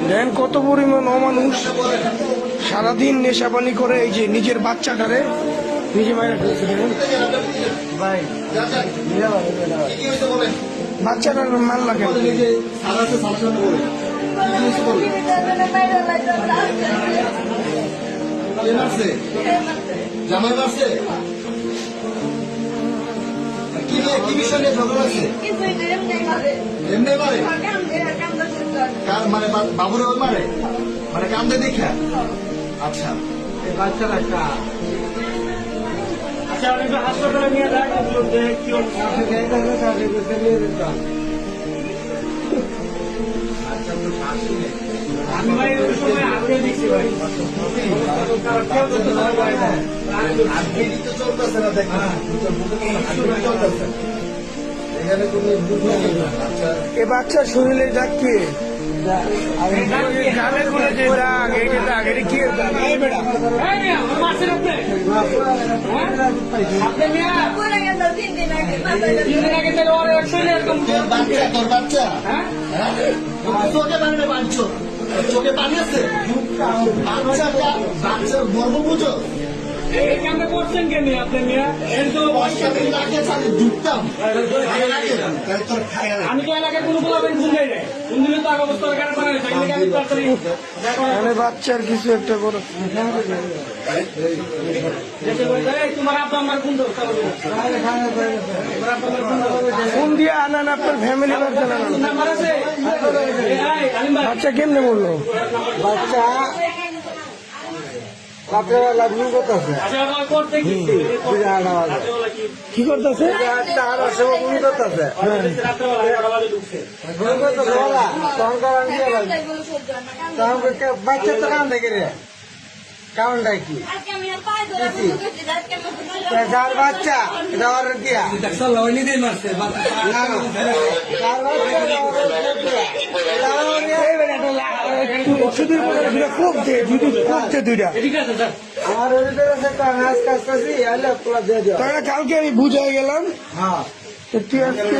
দেন কত পরিমাণ অমানুষ সারাদিন নেশাপানি করে এই যে নিজের বাচ্চাটারে নিজে বাইরে ফেলছে। বাচ্চাটার মাল লাগে জামাই মারছে কি বিষয় নিয়ে ঝগড়া আছে? এমনি মারে মানে বাবুরে ওই মারে মানে কান্দে দেখা। আচ্ছা বাচ্চারা আচ্ছা অনেক হাসপাতালে নিয়ে যায় আমি ভাই ওই সময় আগে দেখছি ভাই চলতেছে না দেখেন চলতেছে এখানে কোনো এ বাচ্চার শরীরে দাগ কি গালের গুলো যে দাগ এই যে দাগ এটা কি দাগ? এই বেটা তোর বাচ্চা চোখে পানি বাঁধছো চোখে পানি আছে বাচ্চার গর্ব বুঝো করছেন কেন আপনি ঢুকতাম আমি তো এলাকায় কোনো বলাবেন শুনলে কোন দিনে তো আগে অবস্থা বাচ্চার কিছু একটা করো তোমার আব্বা আমার কোন ফোন দিয়ে আনান আপনার ফ্যামিলি বাচ্চা কেমনে বললো? বাচ্চা রাত্রেবেলা ঘুম করতেছে কি করতেছে? ঘুম করতেছে বাচ্চা তো কান দেখে রে কারণটা কি যার বাচ্চা এটা অর্ডার দিয়া কালকে আমি বুঝাই গেলাম। হ্যাঁ তুই আজকে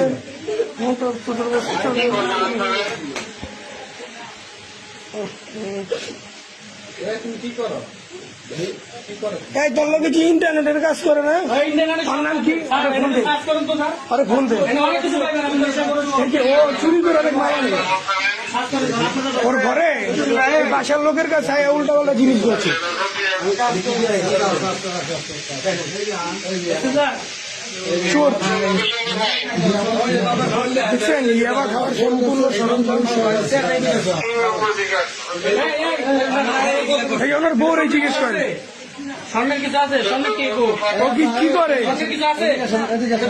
কি করো এই তোর লোকে কি ইন্টারনেটের কাজ করে না? নাম কি? আরে ফোন দে ও চুরি করে অনেক মারা নেই ওর ঘরে বাসার লোকের কাছে উল্টা পাল্টা জিনিস করছে। চোর দেখছেন ইয়াবা খাওয়ার সম্পূর্ণ সরঞ্জাম ওনার বউরে জিজ্ঞেস করে সামনের কিছু আছে সামনে কি ও কি করে কিছু আছে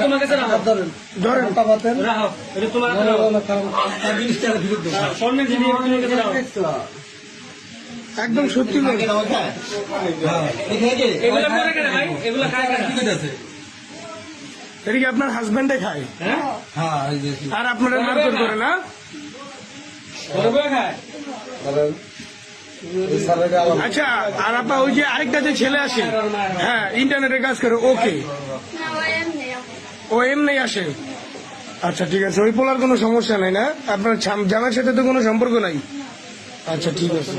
তোমার কাছে ধরেন রাখো এটা তোমার সামনে জিনিস তোমার কাছে রাখো একদম সত্যি এগুলো করে কেন ভাই এগুলো খায় কেন এটা কি আপনার হাজবেন্ডে খায়? হ্যাঁ আর আপনারা মারধর করে না? খায় আচ্ছা আর আপা ওই যে আরেকটা যে ছেলে আসে হ্যাঁ ইন্টারনেটের কাজ করে ওকে ও এমনি আসে? আচ্ছা ঠিক আছে ওই পোলার কোনো সমস্যা নাই না? আপনার জামাইয়ের সাথে তো কোনো সম্পর্ক নাই? আচ্ছা ঠিক আছে।